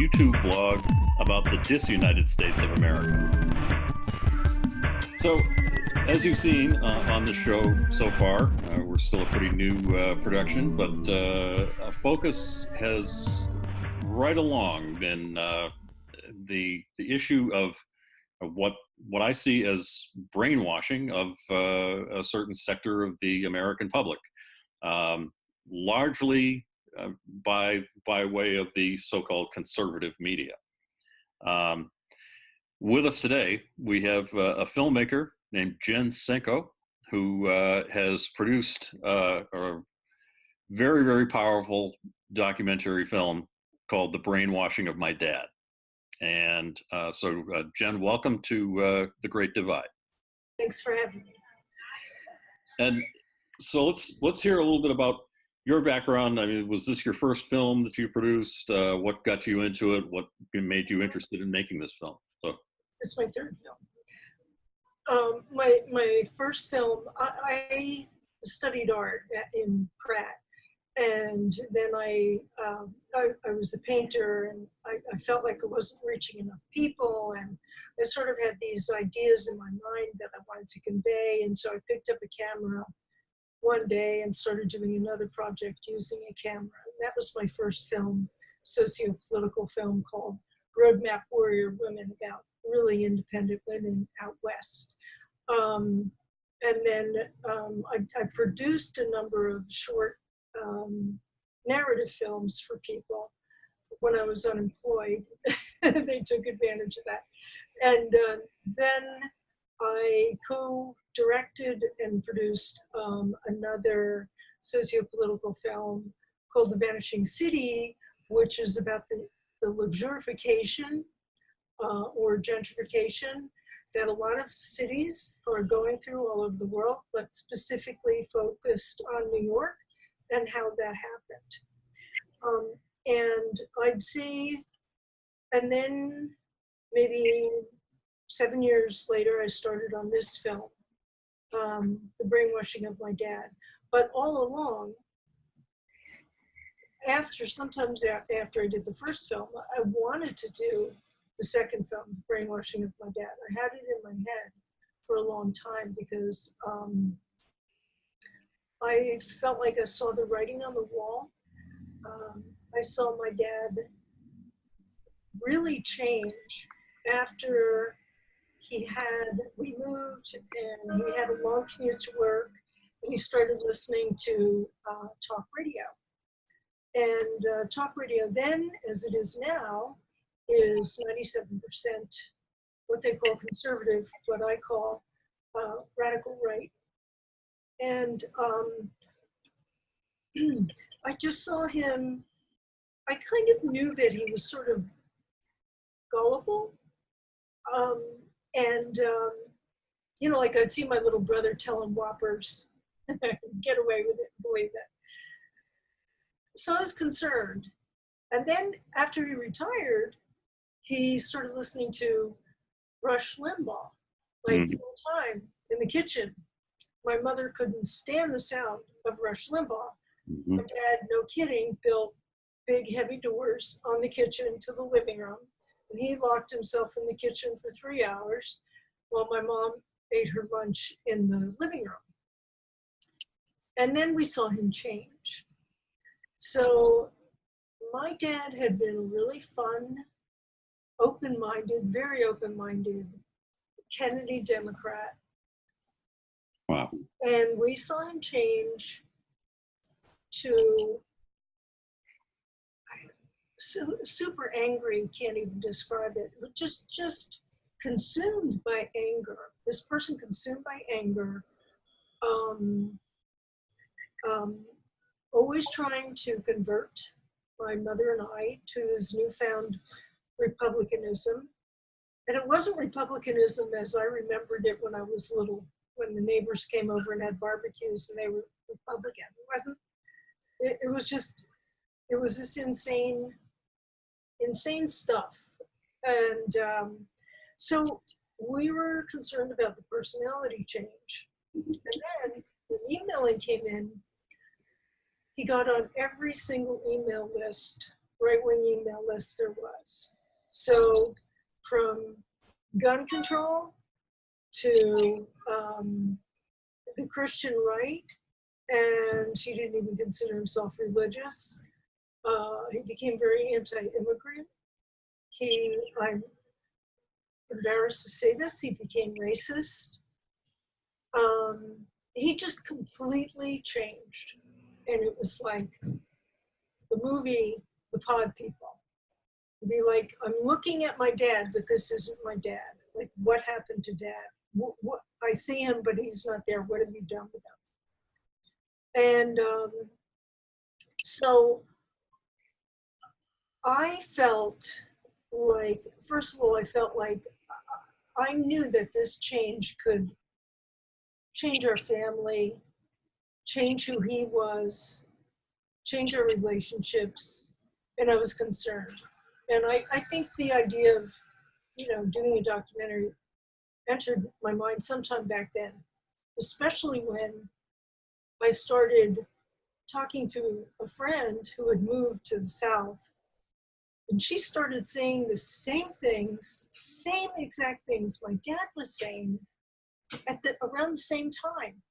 YouTube vlog about the disunited states of America. So, as you've seen on the show so far, we're still a pretty new production, but focus has right along been the issue of what I see as brainwashing of a certain sector of the American public, largely by way of the so-called conservative media. With us today, we have a filmmaker named Jen Senko, who has produced a very, very powerful documentary film called The Brainwashing of My Dad. And so, Jen, welcome to The Great Divide. Thanks for having me. And so let's hear a little bit about your background. I mean, was this your first film that you produced? What got you into it? What made you interested in making this film? So, this is my third film. My first film, I studied art in Pratt, and then I was a painter, and I felt like I wasn't reaching enough people, and I sort of had these ideas in my mind that I wanted to convey, and so I picked up a camera one day and started doing another project using a camera. And that was my first film, socio-political film called Roadmap Warrior Women, about really independent women out west. And then I produced a number of short narrative films for people when I was unemployed. They took advantage of that. And then I co-directed and produced another socio-political film called The Vanishing City, which is about the luxurification or gentrification that a lot of cities are going through all over the world, but specifically focused on New York and how that happened. And I'd say, and then maybe 7 years later, I started on this film, The Brainwashing of My Dad. But all along, sometimes after I did the first film, I wanted to do the second film, The Brainwashing of My Dad. I had it in my head for a long time because I felt like I saw the writing on the wall. I saw my dad really change after we moved and he had a long commute to work, and he started listening to talk radio. And talk radio then, as it is now, is 97% what they call conservative, what I call radical right. And I just saw him, I kind of knew that he was sort of gullible. You know, like I'd see my little brother telling whoppers, get away with it, believe it. So I was concerned. And then after he retired, he started listening to Rush Limbaugh, like full time in the kitchen. My mother couldn't stand the sound of Rush Limbaugh. My dad, no kidding, built big heavy doors on the kitchen to the living room. And he locked himself in the kitchen for 3 hours while my mom ate her lunch in the living room. And then we saw him change. So my dad had been really fun, open-minded, very open-minded, Kennedy Democrat. wow. And we saw him change to super angry, can't even describe it, but just consumed by anger. This person consumed by anger, always trying to convert my mother and I to his newfound republicanism. And it wasn't republicanism as I remembered it when I was little, when the neighbors came over and had barbecues and they were Republican. It was this insane stuff. And so we were concerned about the personality change. And then when emailing came in, he got on every single email list right-wing email lists there was. So from gun control to the Christian right, and he didn't even consider himself religious. He became very anti-immigrant. I'm embarrassed to say this, he became racist. He just completely changed. And it was like the movie, The Pod People. It'd be like, I'm looking at my dad, but this isn't my dad. Like, what happened to dad? What I see him, but he's not there. What have you done with him? And so I felt like, first of all, I felt like I knew that this change could change our family, change who he was, change our relationships, and I was concerned. And I think the idea of, doing a documentary entered my mind sometime back then, especially when I started talking to a friend who had moved to the South, and she started saying the same things, same exact things my dad was saying around the same time,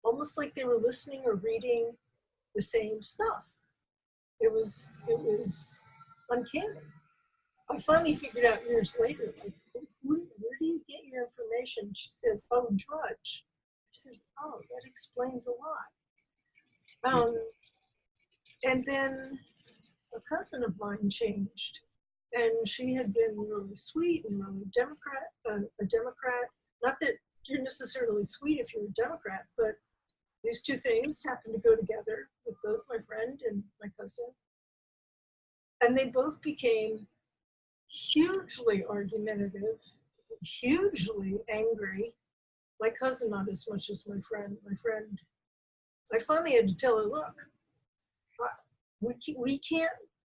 almost like they were listening or reading the same stuff. It was uncanny. I finally figured out years later, like, where do you get your information? She said, oh, Drudge. I said, oh, that explains a lot. And then a cousin of mine changed, and she had been really sweet and really a Democrat. Not that you're necessarily sweet if you're a Democrat, but these two things happened to go together with both my friend and my cousin. And they both became hugely argumentative, hugely angry. My cousin, not as much as my friend. My friend, I finally had to tell her, look, we can't,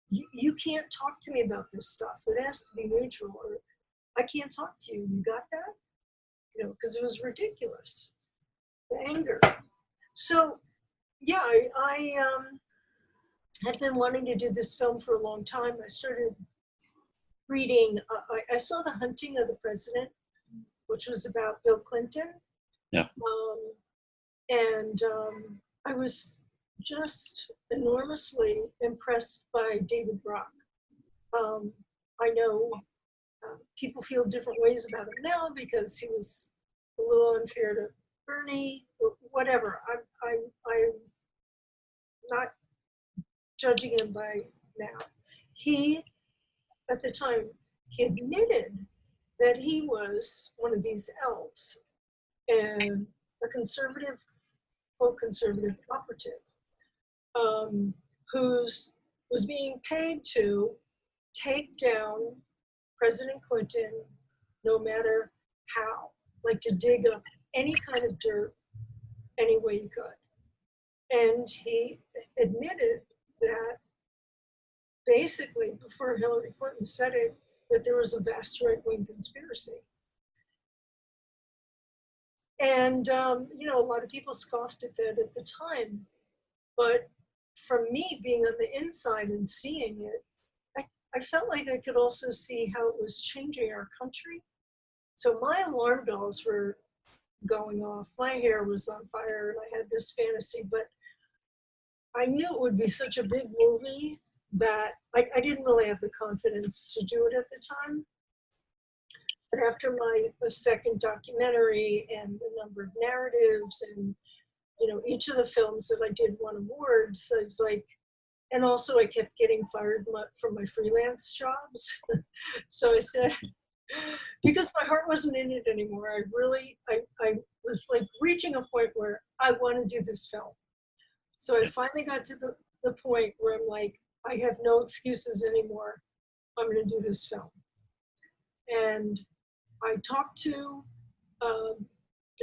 you can't talk to me about this stuff. It has to be neutral, or I can't talk to you. You got that? Because it was ridiculous, the anger. So, yeah, I had been wanting to do this film for a long time. I started reading, I saw The Hunting of the President, which was about Bill Clinton. Yeah. I was just enormously impressed by David Brock. I know people feel different ways about him now because he was a little unfair to Bernie, or whatever. I'm not judging him by now. He, at the time, he admitted that he was one of these elves and a conservative, quote, conservative operative, was being paid to take down President Clinton no matter how, like to dig up any kind of dirt any way he could. And he admitted that basically, before Hillary Clinton said it, that there was a vast right-wing conspiracy. And, a lot of people scoffed at that at the time. But from me being on the inside and seeing it, I felt like I could also see how it was changing our country. So my alarm bells were going off. My hair was on fire, and I had this fantasy, but I knew it would be such a big movie that I didn't really have the confidence to do it at the time. But after my second documentary and a number of narratives and, each of the films that I did won awards, I was like, and also I kept getting fired from my freelance jobs. So I said, because my heart wasn't in it anymore, I was like reaching a point where I want to do this film. So I finally got to the point where I'm like, I have no excuses anymore. I'm going to do this film. And I talked to, I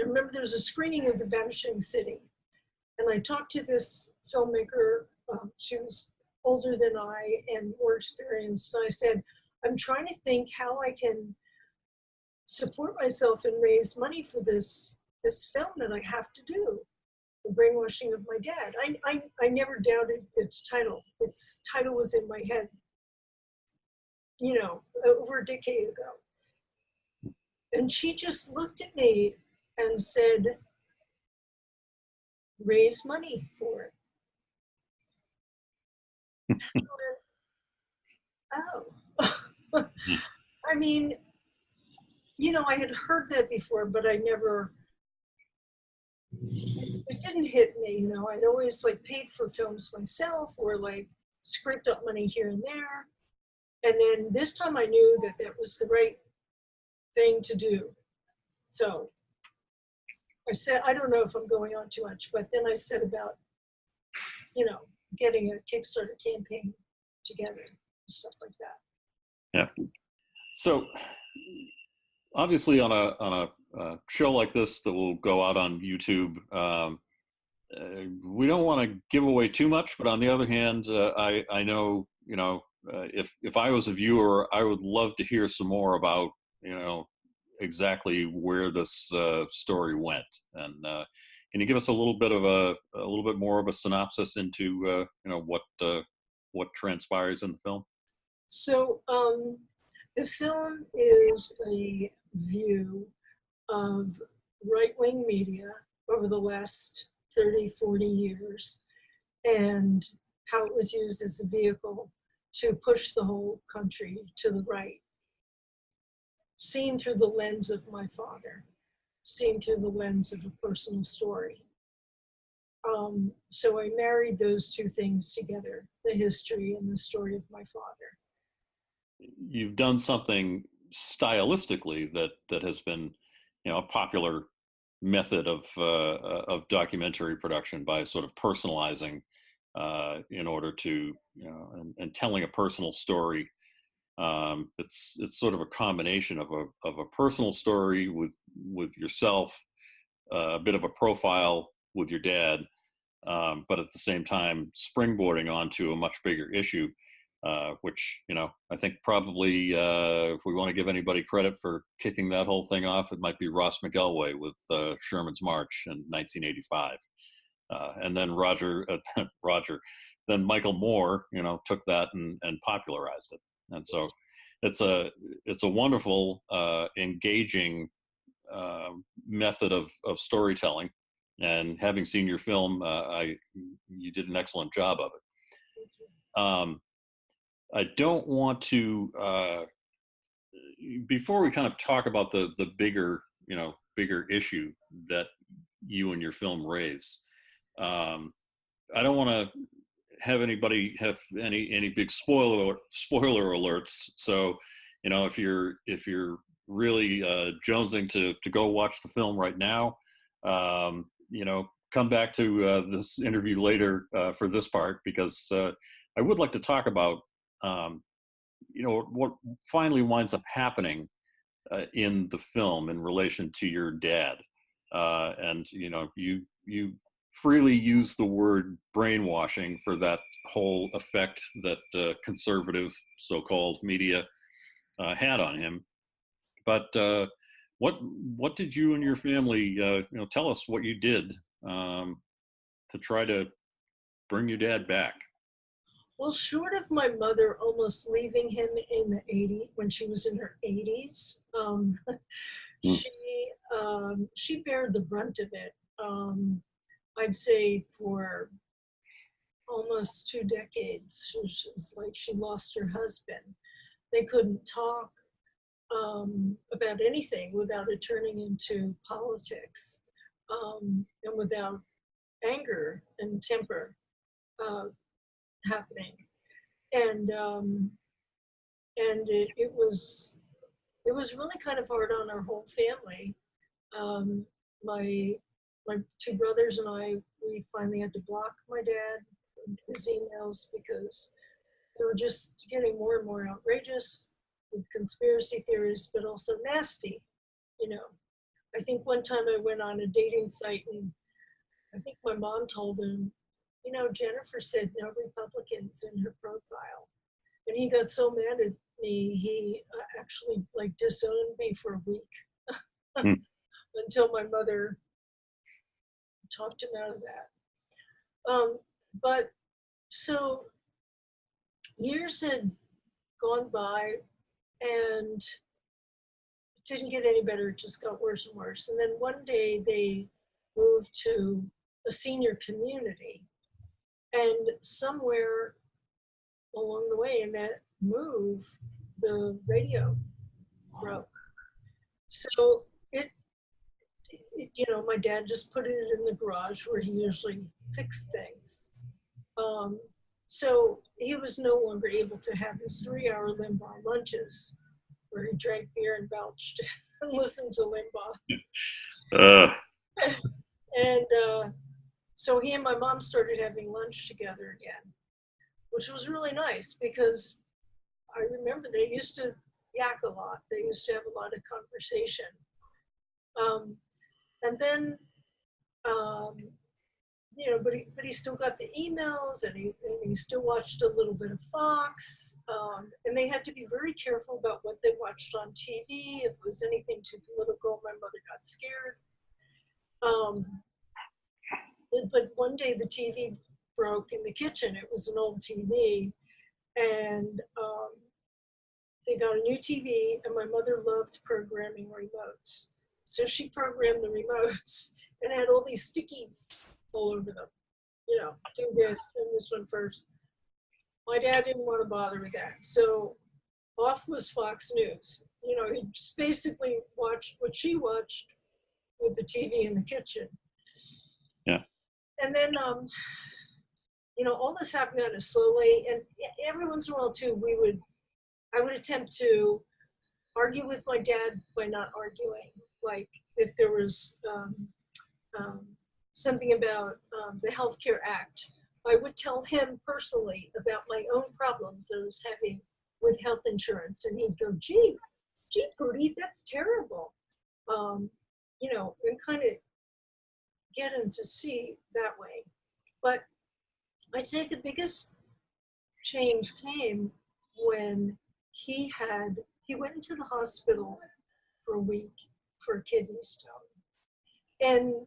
remember there was a screening of The Vanishing City. And I talked to this filmmaker. She was older than I and more experienced. And I said, I'm trying to think how I can support myself and raise money for this film that I have to do. Brainwashing of My Dad. I never doubted its title. Its title was in my head, over a decade ago. And she just looked at me and said, raise money for it. I went, oh. I mean, I had heard that before, but it didn't hit me, I'd always paid for films myself or scraped up money here and there. And then this time I knew that that was the right thing to do. So I said, I don't know if I'm going on too much, but then I said about, getting a Kickstarter campaign together and stuff like that. Yeah. So obviously on a show like this that will go out on YouTube, we don't want to give away too much, but on the other hand, I know, if I was a viewer, I would love to hear some more about, exactly where this story went. And can you give us a little bit more of a synopsis into, what transpires in the film? So the film is a view of right-wing media over the last 30, 40 years and how it was used as a vehicle to push the whole country to the right, seen through the lens of my father, seen through the lens of a personal story. So I married those two things together, the history and the story of my father. You've done something stylistically that has been, a popular method of documentary production by sort of personalizing in order to, and telling a personal story. It's sort of a combination of a personal story with yourself, a bit of a profile with your dad, but at the same time springboarding onto a much bigger issue, which, I think probably if we want to give anybody credit for kicking that whole thing off, it might be Ross McElway with Sherman's March in 1985. And then then Michael Moore, took that and popularized it. And so it's a wonderful, engaging method of storytelling. And having seen your film, you did an excellent job of it. I don't want to, before we kind of talk about the bigger issue that you and your film raise, I don't want to have anybody have any big spoiler alerts. So, if you're really jonesing to go watch the film right now, come back to this interview later for this part, because I would like to talk about what finally winds up happening in the film in relation to your dad, and you freely use the word brainwashing for that whole effect that conservative so-called media had on him. But what did you and your family, tell us what you did to try to bring your dad back? Well, short of my mother almost leaving him in the 80s, when she was in her 80s, she bared the brunt of it. I'd say for almost 2 decades, it was like she lost her husband. They couldn't talk about anything without it turning into politics, and without anger and temper happening. And it was really kind of hard on our whole family. My 2 brothers and I, we finally had to block my dad from his emails because they were just getting more and more outrageous with conspiracy theories, but also nasty. I think one time I went on a dating site and I think my mom told him, Jennifer said no Republicans in her profile. And he got so mad at me, he actually disowned me for a week until my mother talked him out of that. But so years had gone by and it didn't get any better. It just got worse and worse. And then one day they moved to a senior community. And somewhere along the way in that move, the radio broke. So my dad just put it in the garage where he usually fixed things. So he was no longer able to have his 3-hour Limbaugh lunches where he drank beer and belched and listened to Limbaugh. And so he and my mom started having lunch together again, which was really nice because I remember they used to yak a lot. They used to have a lot of conversation. And then, but he still got the emails and he still watched a little bit of Fox. And they had to be very careful about what they watched on TV. If it was anything too political, my mother got scared. But one day the TV broke in the kitchen. It was an old TV. And they got a new TV, and my mother loved programming remotes. So she programmed the remotes and had all these stickies all over them. Do this and this one first. My dad didn't want to bother with that. So off was Fox News. He just basically watched what she watched with the TV in the kitchen. Yeah. And then, all this happened kind of slowly. And every once in a while, too, I would attempt to argue with my dad by not arguing. Like if there was something about the Healthcare Act, I would tell him personally about my own problems I was having with health insurance. And he'd go, gee, Pootie, that's terrible. And kind of get him to see that way. But I'd say the biggest change came when he went into the hospital for a week for a kidney stone. And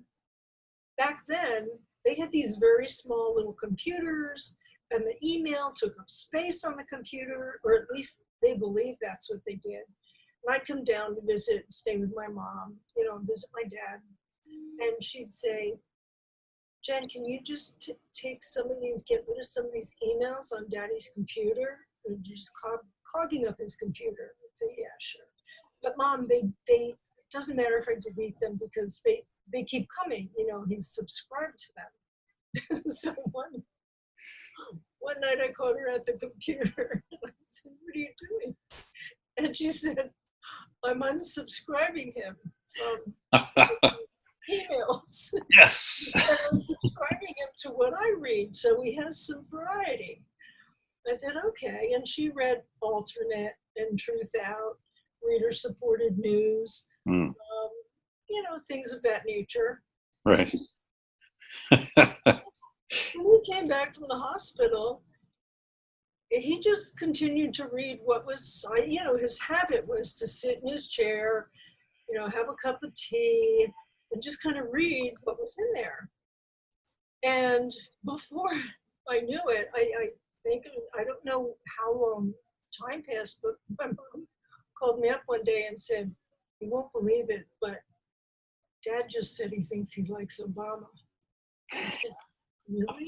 back then, they had these very small little computers, and the email took up space on the computer, or at least they believe that's what they did. And I'd come down to visit, stay with my mom, visit my dad. And she'd say, Jen, can you just get rid of some of these emails on Daddy's computer? And just clogging up his computer. I'd say, yeah, sure. But Mom, it doesn't matter if I delete them because they keep coming. He's subscribed to them. So one night I caught her at the computer. And I said, what are you doing? And she said, I'm unsubscribing him from emails. Yes. And I'm subscribing him to what I read, so he has some variety. I said, okay. And she read Alternate and Truth Out, reader-supported news, things of that nature. Right. When he came back from the hospital, he just continued to read what was, his habit was to sit in his chair, have a cup of tea, and just kind of read what was in there. And before I knew it, I don't know how long time passed, but my mom called me up one day and said, you won't believe it, but Dad just said he thinks he likes Obama. I said, really?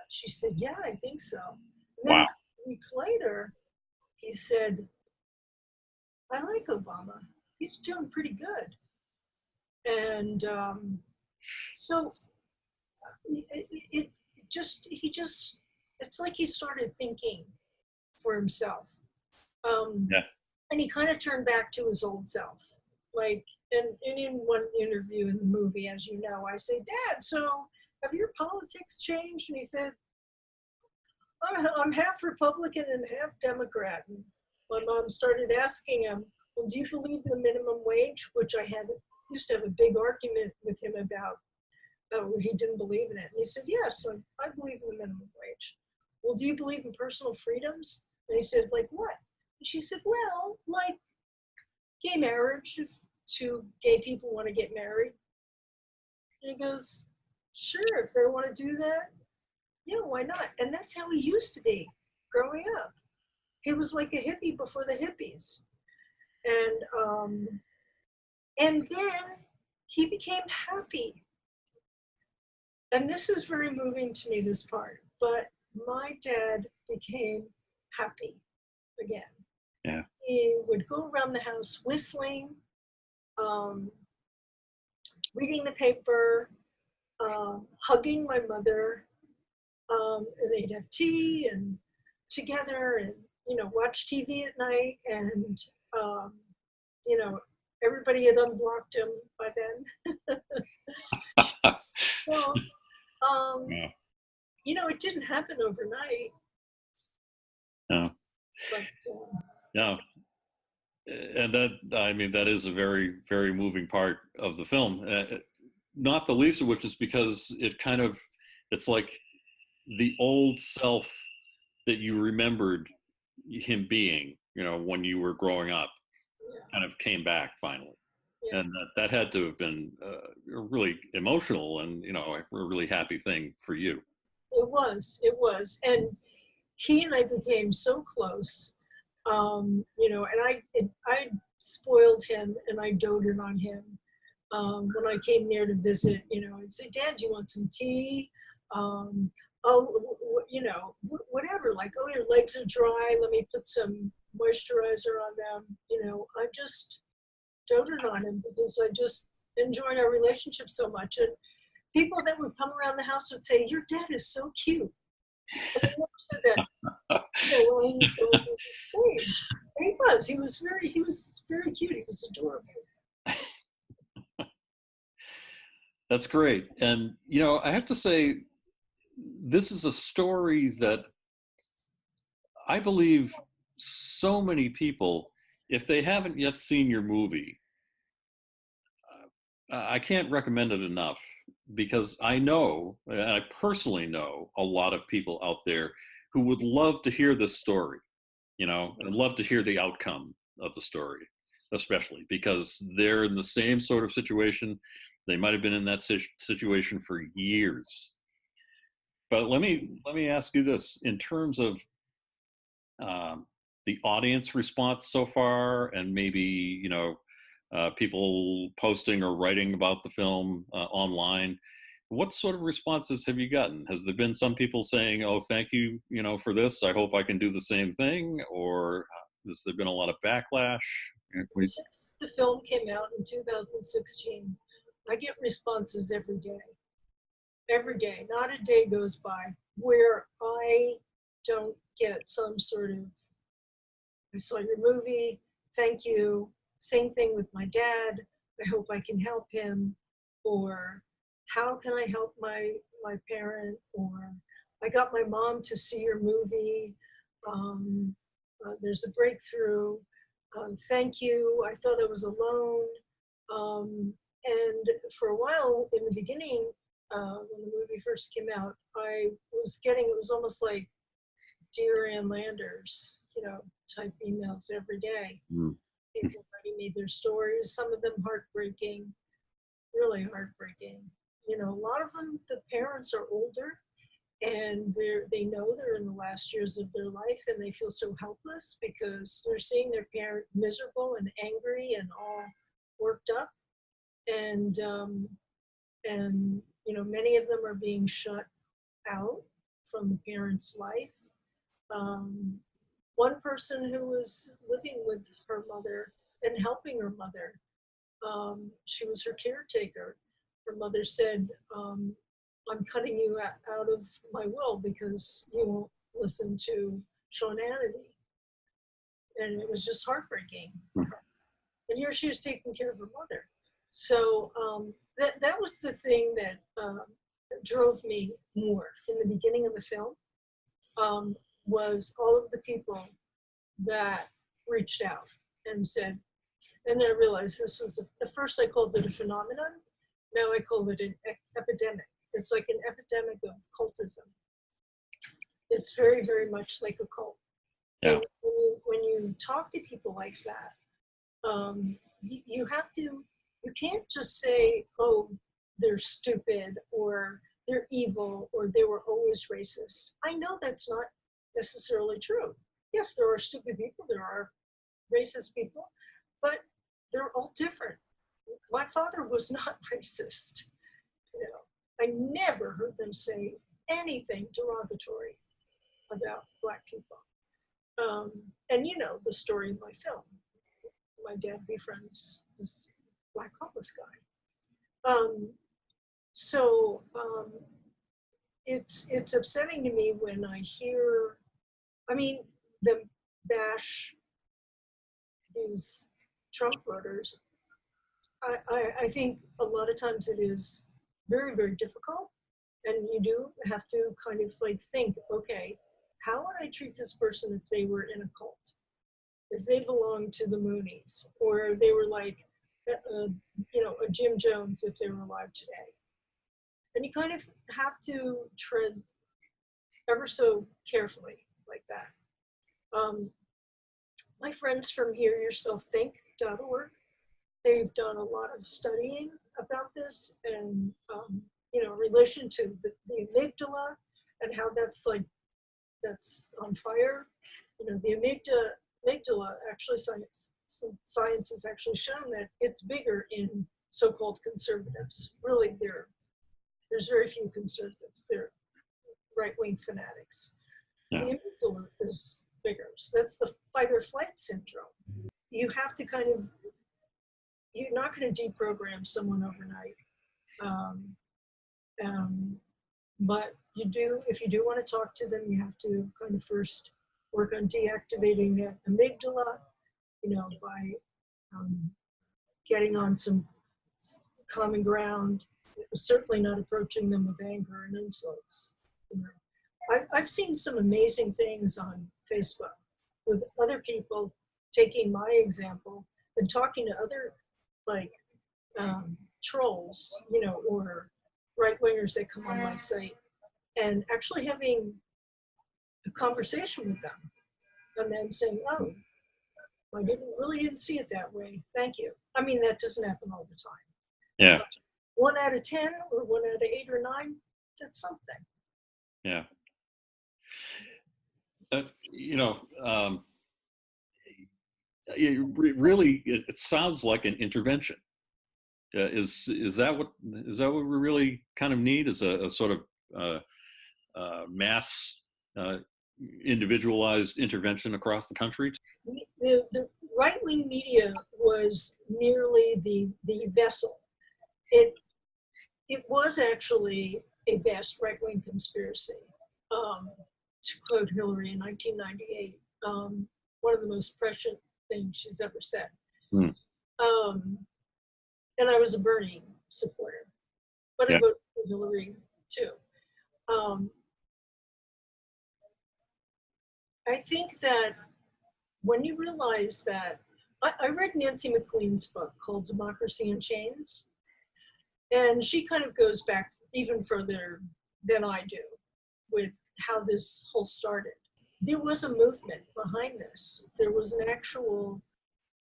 She said, yeah, I think so. And then Wow. a couple weeks later, he said, I like Obama. He's doing pretty good. And so it's like he started thinking for himself. Yeah. And he kind of turned back to his old self. Like, and in one interview in the movie, as you know, I say, Dad, so have your politics changed? And he said, I'm half Republican and half Democrat. And my mom started asking him, well, do you believe in the minimum wage? Which I used to have a big argument with him about. He didn't believe in it. And he said, yes, I believe in the minimum wage. Well, do you believe in personal freedoms? And he said, like what? And she said, well, like gay marriage, if two gay people want to get married. And he goes, sure, if they want to do that, yeah, why not? And that's how he used to be growing up. He was like a hippie before the hippies. And then he became happy. And this is very moving to me, this part. But my dad became happy again. Yeah. He would go around the house whistling, um, reading the paper, hugging my mother, and they'd have tea and together, and watch TV at night, and um, you know everybody had unblocked him by then. So Yeah. it didn't happen overnight. No. But No. And that is a very, very moving part of the film. Not the least of which is because it's like the old self that you remembered him being, when you were growing up, yeah, kind of came back finally. yeah, And that had to have been really emotional and, a really happy thing for you. it was, and he and I became so close. And I spoiled him and I doted on him. When I came there to visit, I'd say, Dad, do you want some tea? Whatever, like, oh, your legs are dry, let me put some moisturizer on them. I just doted on him because I just enjoyed our relationship so much. And people that would come around the house would say, your dad is so cute. And I never said that while he was going through the stage. And he was very cute. He was adorable. That's great. And, I have to say, this is a story that I believe so many people, if they haven't yet seen your movie, I can't recommend it enough, because I know, and I personally know, a lot of people out there who would love to hear this story, and love to hear the outcome of the story, especially because they're in the same sort of situation. They might have been in that situation for years. But let me ask you this: in terms of the audience response so far, and maybe people posting or writing about the film online, what sort of responses have you gotten? Has there been some people saying, "Oh, thank you, for this. I hope I can do the same thing," or has there been a lot of backlash? Since the film came out in 2016, I get responses every day. Every day, not a day goes by where I don't get some sort of, I saw your movie, thank you. Same thing with my dad, I hope I can help him. Or how can I help my parent? Or I got my mom to see your movie. There's a breakthrough. Thank you. I thought I was alone. And for a while in the beginning, when the movie first came out, I was getting, it was almost like Dear Ann Landers, type emails every day. Mm. People writing me their stories, some of them heartbreaking, really heartbreaking. A lot of them, the parents are older and they know they're in the last years of their life and they feel so helpless because they're seeing their parent miserable and angry and all worked up. And many of them are being shut out from the parent's life. One person who was living with her mother and helping her mother, she was her caretaker. Her mother said, I'm cutting you out of my will because you won't listen to Sean Hannity. And it was just heartbreaking for her. And here she was taking care of her mother. So that was the thing that drove me more in the beginning of the film, was all of the people that reached out and said, and I realized this was, at first I called it a phenomenon, now I call it an epidemic. It's like an epidemic of cultism. It's very, very much like a cult. Yeah. And when you talk to people like that, you have to, you can't just say, oh, they're stupid or they're evil or they were always racist. I know that's not necessarily true. Yes, there are stupid people, there are racist people, but they're all different. My father was not racist. You know, I never heard them say anything derogatory about Black people. And you know the story in my film. My dad befriends this Black homeless guy. It's upsetting to me when I hear, I mean, them bash these Trump voters. I think a lot of times it is very, very difficult. And you do have to kind of like think, okay, how would I treat this person if they were in a cult? If they belonged to the Moonies, or they were like, you know, a Jim Jones if they were alive today. And you kind of have to tread ever so carefully like that. My friends from hearyourselfthink.org, they've done a lot of studying about this and, you know, in relation to the amygdala and how that's on fire. You know, the amygdala actually, science has actually shown that it's bigger in so-called conservatives. Really, there's very few conservatives. They're right-wing fanatics. Yeah. The amygdala is bigger. So that's the fight or flight syndrome. You have to kind of, you're not going to deprogram someone overnight. But you do, if you do want to talk to them, you have to kind of first work on deactivating that amygdala, you know, by getting on some common ground, certainly not approaching them with anger and insults. You know, I've seen some amazing things on Facebook with other people taking my example and talking to other like trolls, you know, or right-wingers that come on my site and actually having a conversation with them and then saying, oh, I didn't see it that way. Thank you. I mean, that doesn't happen all the time. Yeah. But 1 out of 10 or 1 out of 8 or 9, that's something. Yeah. You know, it sounds like an intervention. Is that what we really kind of need? Is a sort of mass individualized intervention across the country? The right-wing media was merely the vessel. It was actually a vast right-wing conspiracy. To quote Hillary in 1998, one of the most prescient things she's ever said. And I was a Bernie supporter, but I voted for Hillary too. I think that when you realize that, I read Nancy MacLean's book called Democracy in Chains, and she kind of goes back even further than I do with how this whole started. There was a movement behind this. There was an actual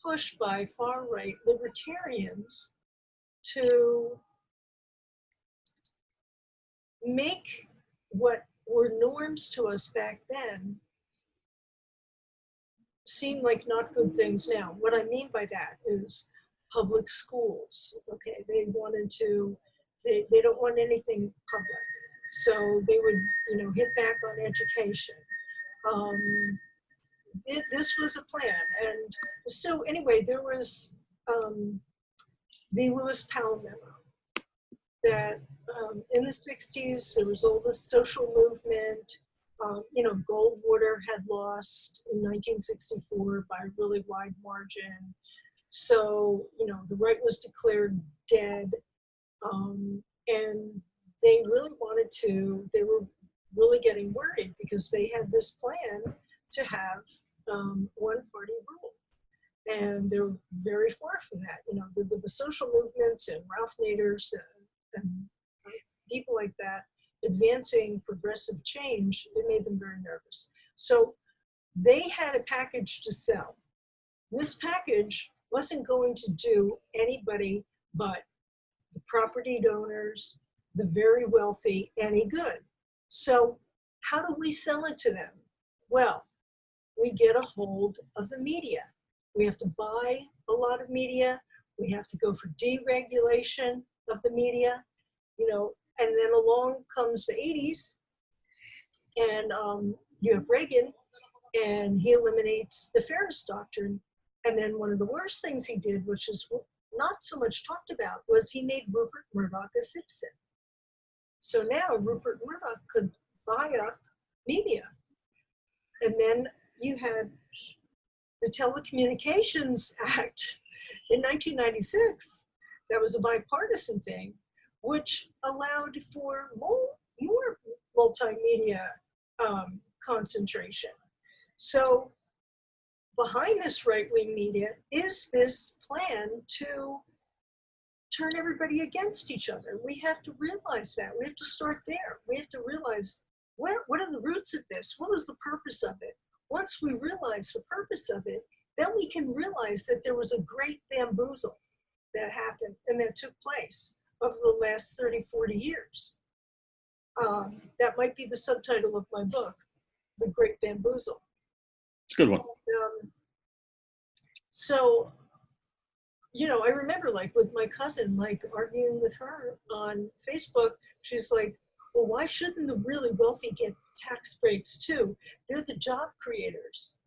push by far-right libertarians to make what were norms to us back then seem like not good things now. What I mean by that is public schools. Okay, they don't want anything public. So they would, you know, hit back on education. This was a plan. And so anyway, there was the Lewis Powell memo that in the 60s, there was all this social movement. You know, Goldwater had lost in 1964 by a really wide margin. So, you know, the right was declared dead. And they really they were really getting worried because they had this plan to have one party rule. And they're very far from that. You know, the social movements and Ralph Nader's and people like that advancing progressive change, it made them very nervous. So they had a package to sell. This package wasn't going to do anybody but the property owners, the very wealthy, any good. So how do we sell it to them? Well, we get a hold of the media. We have to buy a lot of media. We have to go for deregulation of the media, you know, and then along comes the 80s, and you have Reagan, and he eliminates the fairness doctrine. And then one of the worst things he did, which is not so much talked about, was he made Rupert Murdoch a citizen. So now Rupert Murdoch could buy up media. And then you had the Telecommunications Act in 1996. That was a bipartisan thing, which allowed for more multimedia concentration. So behind this right-wing media is this plan to turn everybody against each other. We have to realize that. We have to start there. We have to realize what are the roots of this? What is the purpose of it? Once we realize the purpose of it, then we can realize that there was a great bamboozle that happened and that took place over the last 30, 40 years. That might be the subtitle of my book, The Great Bamboozle. It's a good one. So, you know, I remember like with my cousin, like arguing with her on Facebook. She's like, well, why shouldn't the really wealthy get tax breaks too? They're the job creators.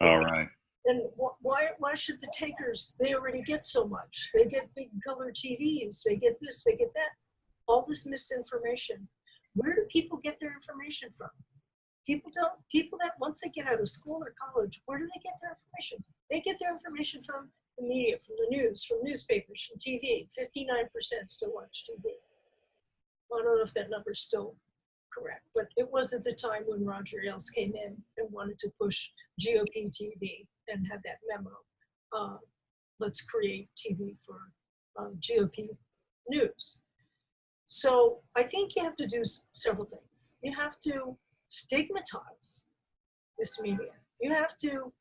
All right. And why should the takers, they already get so much. They get big color TVs, they get this, they get that. All this misinformation. Where do people get their information from? People that once they get out of school or college, where do they get their information? They get their information from the media, from the news, from newspapers, from TV. 59% still watch TV. I don't know if that number's still correct, but it was at the time when Roger Ailes came in and wanted to push GOP TV and had that memo. Let's create TV for GOP news. So I think you have to do several things. You have to stigmatize this media. You have to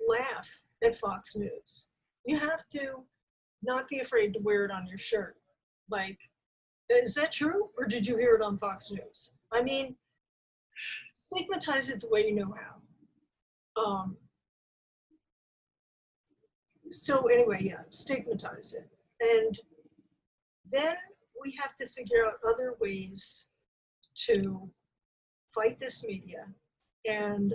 laugh at Fox News. You have to not be afraid to wear it on your shirt. Like, is that true? Or did you hear it on Fox News? I mean, stigmatize it the way you know how. So anyway, yeah, stigmatize it. And then we have to figure out other ways to fight this media. And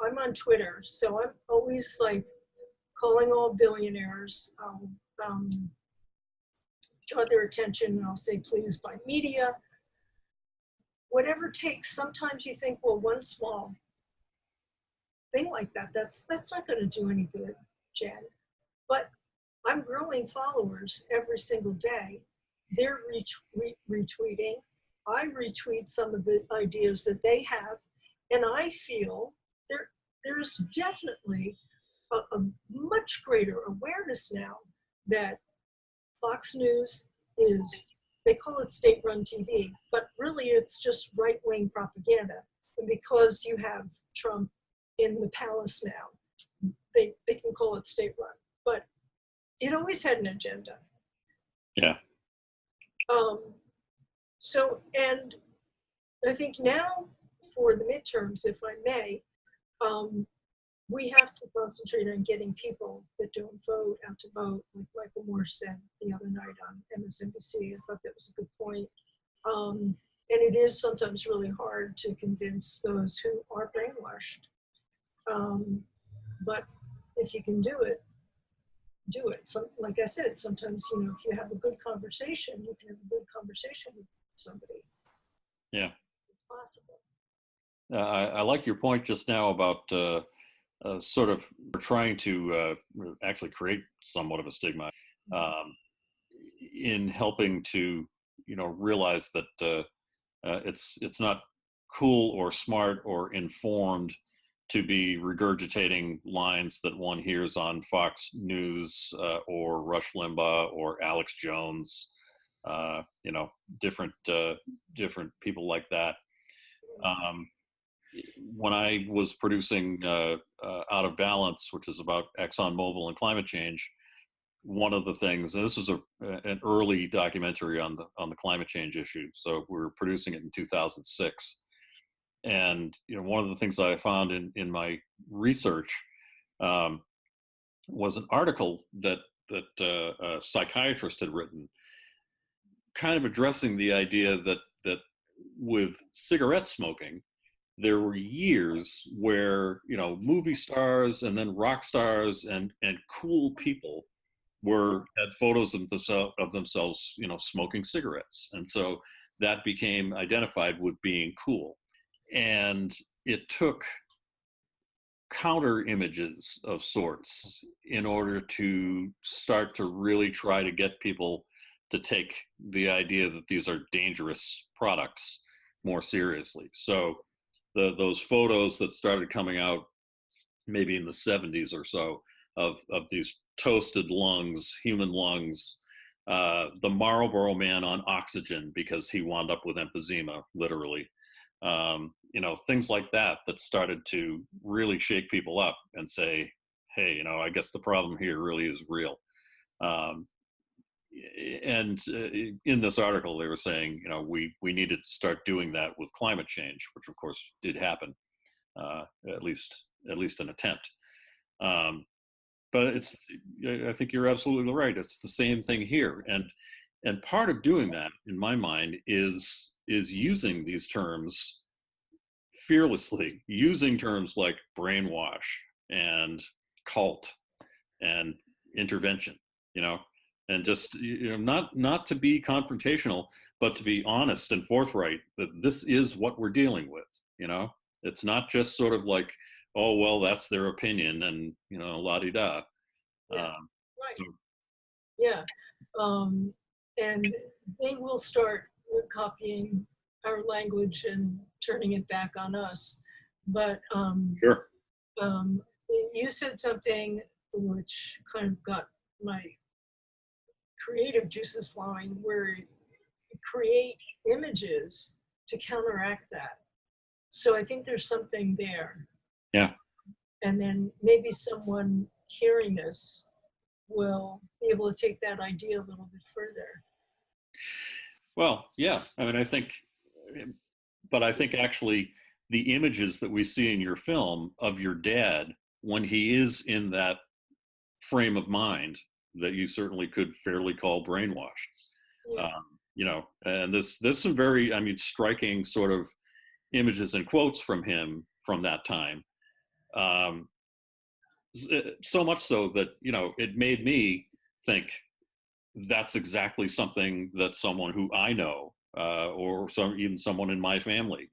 I'm on Twitter, so I'm always like calling all billionaires. I'll draw their attention and I'll say, please buy media. Whatever it takes. Sometimes you think, well, one small thing like that, that's not going to do any good, Jen. But I'm growing followers every single day. They're retweeting. I retweet some of the ideas that they have, and I feel there's definitely a much greater awareness now that Fox News is, they call it state-run TV, but really it's just right-wing propaganda. And because you have Trump in the palace now, they can call it state-run. But it always had an agenda. Yeah. So, and I think now for the midterms, if I may, we have to concentrate on getting people that don't vote out to vote, like Michael Moore said the other night on MSNBC. I thought that was a good point. And it is sometimes really hard to convince those who are brainwashed. But if you can do it, do it. So, like I said, sometimes, you know, if you have a good conversation, you can have a good conversation with somebody. Yeah. It's possible. I like your point just now about sort of trying to actually create somewhat of a stigma in helping to, you know, realize that it's not cool or smart or informed to be regurgitating lines that one hears on Fox News or Rush Limbaugh or Alex Jones, you know, different people like that. When I was producing Out of Balance, which is about ExxonMobil and climate change, one of the things, and this was an early documentary on the climate change issue. So we were producing it in 2006. And, one of the things that I found in my research was an article that a psychiatrist had written, kind of addressing the idea that with cigarette smoking, there were years where, movie stars and then rock stars and cool people had photos of themselves, smoking cigarettes. And so that became identified with being cool. And it took counter images of sorts in order to start to really try to get people to take the idea that these are dangerous products more seriously. So those photos that started coming out maybe in the 70s or so of these toasted lungs, human lungs, the Marlboro Man on oxygen because he wound up with emphysema, literally. Things like that started to really shake people up and say, hey, I guess the problem here really is real. And in this article, they were saying, we needed to start doing that with climate change, which of course did happen, at least an attempt. But I think you're absolutely right. It's the same thing here. And part of doing that, in my mind, is using these terms fearlessly, using terms like brainwash and cult and intervention, and just, not to be confrontational, but to be honest and forthright that this is what we're dealing with. It's not just sort of like, oh, well, that's their opinion and, la-di-da. Yeah, right. So, Yeah. And they will start copying our language and turning it back on us. But sure. You said something which kind of got my creative juices flowing, where you create images to counteract that. So I think there's something there. Yeah. And then maybe someone hearing this will be able to take that idea a little bit further. Well, yeah. I mean, I think actually the images that we see in your film of your dad, when he is in that frame of mind that you certainly could fairly call brainwashed, Yeah. And there's some very, striking sort of images and quotes from him from that time. So much so that, it made me think that's exactly something that someone who I know, or even someone in my family,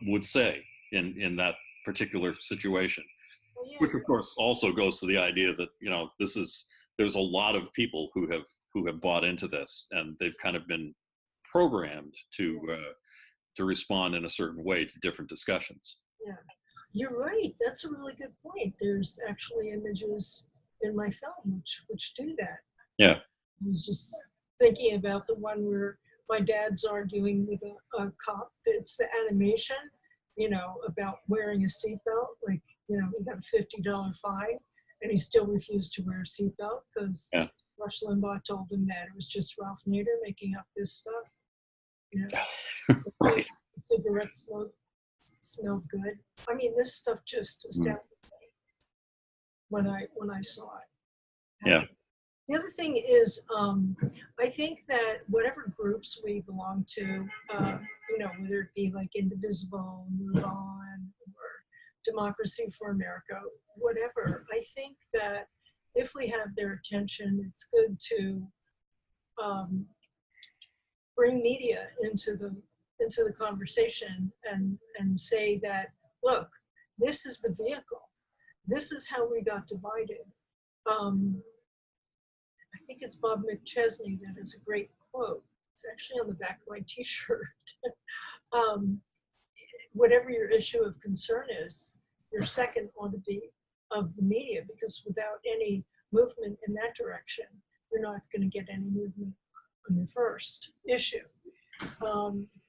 would say in that particular situation. Well, yeah, Which of course also goes to the idea that, there's a lot of people who have bought into this, and they've kind of been programmed to respond in a certain way to different discussions. yeah. You're right. That's a really good point. There's actually images in my film which do that. Yeah. I was just thinking about the one where my dad's arguing with a cop. It's the animation, about wearing a seatbelt. Like, he got a $50 fine, and he still refused to wear a seatbelt because Rush Limbaugh told him that it was just Ralph Nader making up this stuff. Right. The cigarette smoke smelled good. I mean, this stuff just astounded me when I saw it. Yeah. The other thing is, I think that whatever groups we belong to, whether it be like Indivisible, Move On, or Democracy for America, whatever, I think that if we have their attention, it's good to bring media into the conversation and say that, look, this is the vehicle. This is how we got divided. I think it's Bob McChesney that has a great quote. It's actually on the back of my t-shirt. Whatever your issue of concern is, your second ought to be of the media, because without any movement in that direction, you're not going to get any movement on your first issue.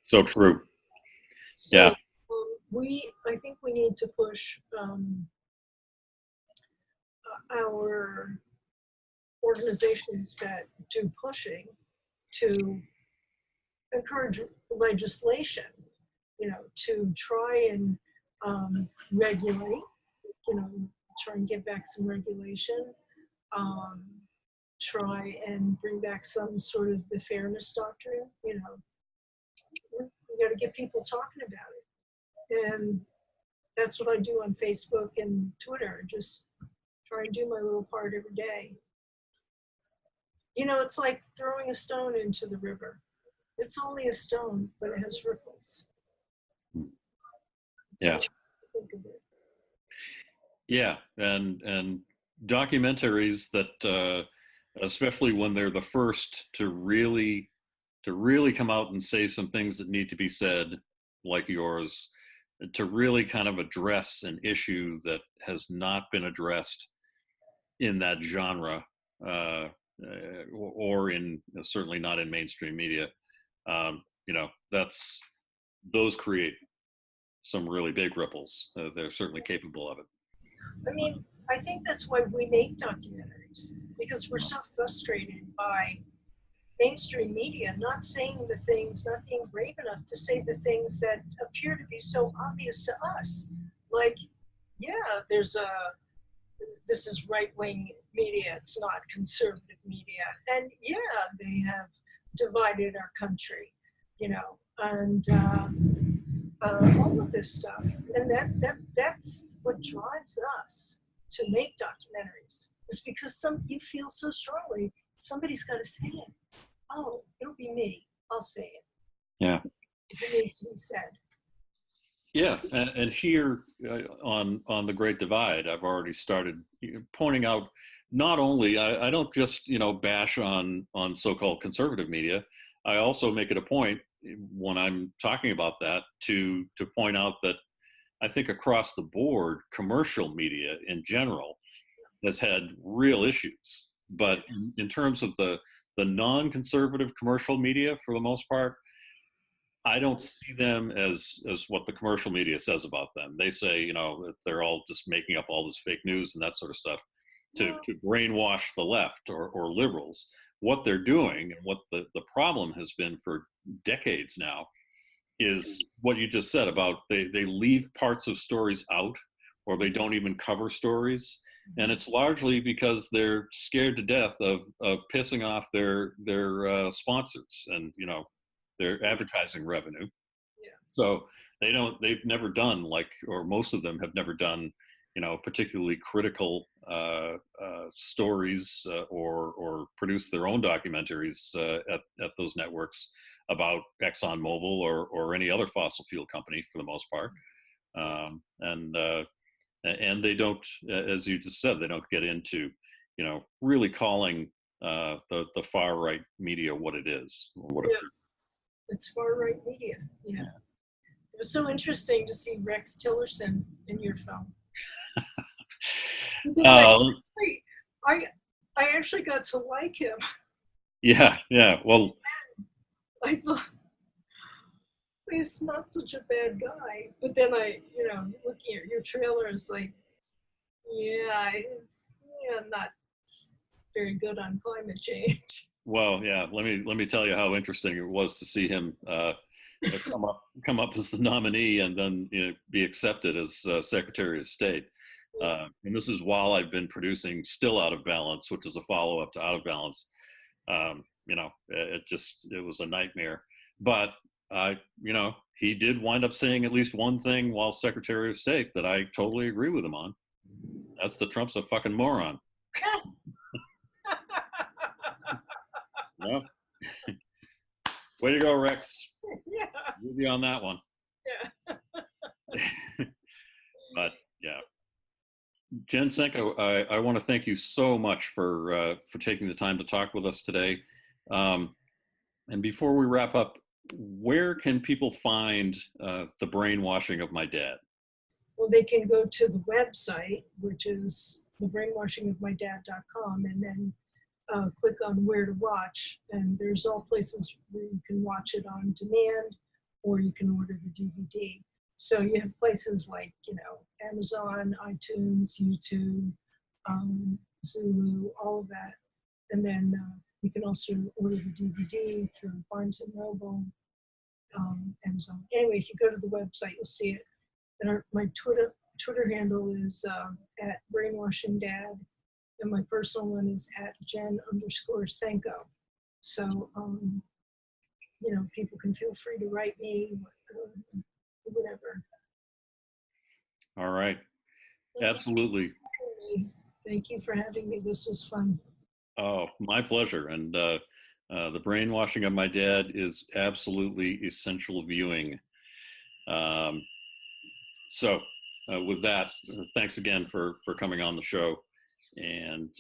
So true. So, Yeah. I think we need to push our organizations that do pushing to encourage legislation, to try and regulate, try and get back some regulation, try and bring back some sort of the fairness doctrine. We got to get people talking about it. And that's what I do on Facebook and Twitter. Just try and do my little part every day. It's like throwing a stone into the river. It's only a stone, but it has ripples. Yeah. Think of it. Yeah, and documentaries that, especially when they're the first to really come out and say some things that need to be said, like yours, to really kind of address an issue that has not been addressed in that genre, or in certainly not in mainstream media. Those create some really big ripples. They're certainly capable of it. I mean, I think that's why we make documentaries, because we're so frustrated by mainstream media not saying the things, not being brave enough to say the things that appear to be so obvious to us. Like, yeah, this is right-wing media, it's not conservative media. And yeah, they have divided our country, and all of this stuff. And that's what drives us to make documentaries. It's because you feel so strongly, somebody's got to say it. Oh, it'll be me. I'll say it. Yeah. If it needs to be said. Yeah, and here on the Great Divide, I've already started pointing out. Not only I don't just bash on so-called conservative media. I also make it a point when I'm talking about that to point out that I think across the board, commercial media in general has had real issues. But in terms of the non-conservative commercial media, for the most part, I don't see them as what the commercial media says about them. They say, that they're all just making up all this fake news and that sort of stuff to brainwash the left or liberals. What they're doing and what the problem has been for decades now is what you just said about they leave parts of stories out, or they don't even cover stories. And it's largely because they're scared to death of pissing off their sponsors and, their advertising revenue. Yeah. So they've never done or most of them have never done, particularly critical stories or produce their own documentaries at those networks about ExxonMobil or any other fossil fuel company for the most part. And they don't, as you just said, they don't get into, really calling the far right media what it is. It's far right media. Yeah. It was so interesting to see Rex Tillerson in your film. Because I actually got to like him. Yeah. Well, I thought he's not such a bad guy. But then looking at your trailer, it's like, it's not very good on climate change. Well, yeah. Let me tell you how interesting it was to see him come up as the nominee and then be accepted as Secretary of State. And this is while I've been producing Still Out of Balance, which is a follow-up to Out of Balance. It was a nightmare. But he did wind up saying at least one thing while Secretary of State that I totally agree with him on. That's the Trump's a fucking moron. No. Way to go, Rex. Yeah. With you on that one. Yeah. But yeah. Jen Senko, I want to thank you so much for taking the time to talk with us today. And before we wrap up, where can people find The Brainwashing of My Dad? Well, they can go to the website, which is thebrainwashingofmydad.com, and then click on where to watch. And there's all places where you can watch it on demand, or you can order the DVD. So you have places like, Amazon, iTunes, YouTube, Zulu, all of that. And then you can also order the DVD through Barnes and Noble, Amazon. Anyway, if you go to the website, you'll see it. And my Twitter handle is at Brainwashing Dad, and my personal one is at Jen_Senko. So, people can feel free to write me, whatever. All right. Absolutely. Thank you for having me. This was fun. Oh, my pleasure. And The Brainwashing of My Dad is absolutely essential viewing. So with that, thanks again for coming on the show. And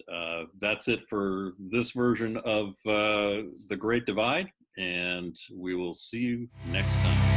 that's it for this version of The Great Divide. And we will see you next time.